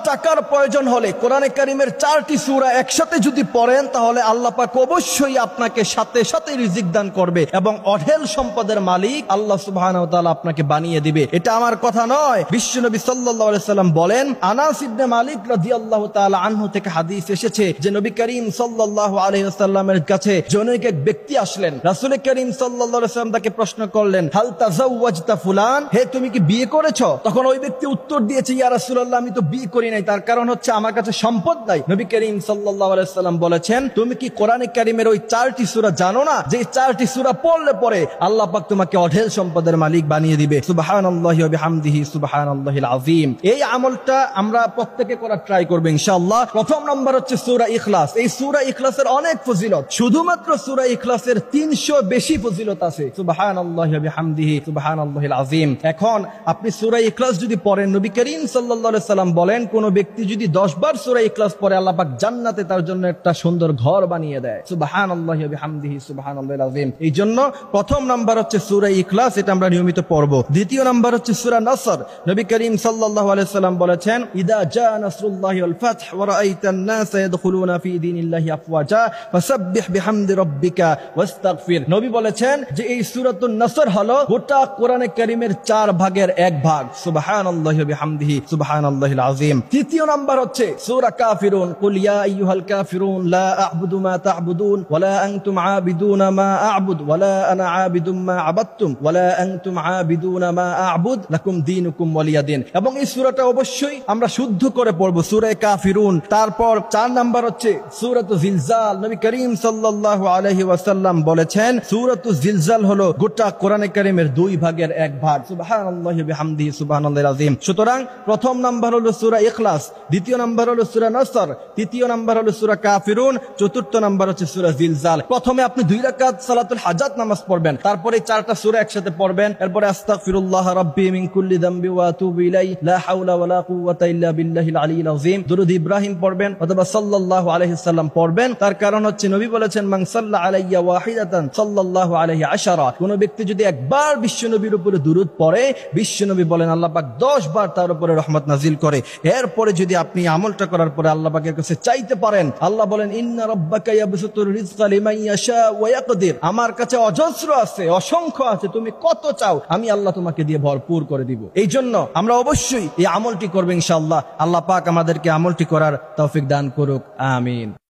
টাকার প্রয়োজন হলে কোরআনে কারিমের 4টি সূরা একসাথে যদি পড়েন তাহলে আল্লাহ পাক অবশ্যই আপনাকে সাথে সাথে রিজিক দান করবে এবং অঢেল সম্পদের মালিক আল্লাহ সুবহানাহু ওয়া তাআলা আপনাকে বানিয়ে দিবে। এটা আমার কথা নয়, বিশ্বনবী সাল্লাল্লাহু আলাইহি সাল্লাম বলেন, আনাস ইবনে মালিক রাদিয়াল্লাহু তাআলা আনহু থেকে হাদিস এসেছে যে নবী করিম সাল্লাল্লাহু আলাইহি ওয়াসাল্লামের কাছে জনৈক এক ব্যক্তি আসলেন। রাসূল করিম সাল্লাল্লাহু আলাইহি ওয়াসাল্লাম তাকে প্রশ্ন করলেন, হাল তাযাওয়াজতা ফুলান, হে তুমি কি বিয়ে করেছো? তখন ওই ব্যক্তি উত্তর দিয়েছে, ইয়া রাসূলুল্লাহ, আমি তো বিয়ে করি নাই, তার কারণ হচ্ছে আমার কাছে সম্পদ নাই। নবী করিম সাল্লাল্লাহু আলাইহি ওয়াসাল্লাম বলেছেন, তুমি কি কোরআনে কারিমের ওই 4টি সূরা জানো না যে 4টি সূরা পড়লে পরে আল্লাহ পাক তোমাকে অঢেল সম্পদের মালিক বানিয়ে দিবে। সুবহানাল্লাহি ওয়া বিহামদিহি সুবহানাল্লাহিল আযীম। এই আমলটা আমরা প্রত্যেকে করার ট্রাই করব ইনশাআল্লাহ। প্রথম নাম্বার হচ্ছে সূরা ইখলাস। এই সূরা ইখলাসের অনেক ফজিলত, শুধুমাত্র সূরা ইখলাসের 300 বেশি ফজিলত আছে। সুবহানাল্লাহি ওয়া বিহামদিহি সুবহানাল্লাহিল আযীম। এখন আপনি সূরা ইখলাস যদি পড়েন, নবী করিম সাল্লাল্লাহু আলাইহি সাল্লাম বলেন, কোন ব্যক্তি যদি 10 বার সূরা ইখলাস পড়ে আল্লাহ পাক জান্নাতে তার জন্য একটা সুন্দর ঘর বানিয়ে দেয়। সুবহানাল্লাহি ওয়া বিহামদিহি সুবহানাল্লাহিল আযীম। এই জন্য প্রথম নাম্বার হচ্ছে সূরা ইখলাস, এটা আমরা নিয়মিত পড়ব। দ্বিতীয় নাম্বার হচ্ছে সূরা নসর। নবী করিম সাল্লাল্লাহু আলাইহি সাল্লাম বলেছেন, ইদা জা নাসরুল্লাহি ওয়াল ফাতহ ওয়া রাআইতান নাসা ইয়াদখুলুনা ফি দীনিল্লাহি আফওয়াজা ফাসাব্বিহ বিহামদি রাব্বিকা ওয়াস্তাগফির। নবী বলেছেন যে এই সূরাতুন নসর হলো গোটা কোরআনে কারীমের 4 ভাগের 1 ভাগ। সুবহানাল্লাহি ওয়া বিহামদিহি সুবহানাল্লাহিল আযীম। তৃতীয় নাম্বার হচ্ছে সূরা কাফিরুন, কুল ইয়া আইয়ুহাল কাফিরুন লা আ'বুদু মা তা'বুদুন ওয়া লা আনতুম আ'বিদুনা মা আ'বুদ ওয়া লা আনা আ'বিদুম মা আ'বাদতুম ওয়া লা আনতুম আ'বিদুনা মা আ'বুদ লাকুম দীনুকুম ওয়ালিয়া দীন। এবং এই সূরাটা অবশ্যই আমরা শুদ্ধ করে পড়ব, সূরা কাফিরুন। তারপর 4 নাম্বার হচ্ছে সূরাতুল জিলজাল। নবী করিম সাল্লাল্লাহু আলাইহি ওয়াসাল্লাম বলেছেন, সূরাতুল জিলজাল হলো গোটা কোরআনে কারীমের 2 ভাগের 1 ভাগ। সুবহানাল্লাহি ওয়া বিহামদিহি সুবহানাল্লাহিল আযীম। সুতরাং প্রথম নাম্বার হলো সূরা ইখলাস, দ্বিতীয় নাম্বার হলো সূরা নসর, তৃতীয় নাম্বার হলো সূরা কাফিরুন, চতুর্থ নাম্বার হচ্ছে সূরা জিলজাল। প্রথমে আপনি 2 রাকাত সালাতুল হাজাত নামাজ পড়বেন, তারপরে 4টা সূরা একসাথে পড়বেন, এরপরে আস্তাগফিরুল্লাহ রাব্বি মিন কুল্লি যামবি ওয়া আতুবু ইলাইহি লা হাওলা ওয়া লা কুওয়াতা ইল্লা বিল্লাহিল আলিয়্যিল আযীম। দুরূদ ইব্রাহিম পড়বেন অথবা সাল্লাল্লাহু আলাইহি সাল্লাম পড়বেন। তার কারণ হচ্ছে নবী বলেছেন, মান সাল্লা আলাইয়া ওয়াহিদাতান সাল্লাল্লাহু আলাইহি আশারা। কোন ব্যক্তি যদি একবার বিশ্বনবীর উপরে দুরূদ পড়ে, বিশ্বনবী বলেন আল্লাহ পাক 10 বার তার উপরে রহমত নাজিল করে। এরপরে যদি আপনি আমলটা করার পরে আল্লাহ পাকের কাছে চাইতে পারেন, আল্লাহ বলেন, ইন্না রাব্বাকা ইয়াবসুতুর রিজকা লিমান ইয়াশা ওয়া ইয়াকদির। আমার কাছে অজস্র আছে, অসংখ্য আছে, তুমি কত চাও আমি আল্লাহ তোমাকে দিয়ে ভরপুর করে দিব। এই জন্য আমরা অবশ্যই এই আমলটি করব ইনশাআল্লাহ। আল্লাহ পাক আমাদেরকে আমলটি করার তৌফিক দান করুক, আমিন।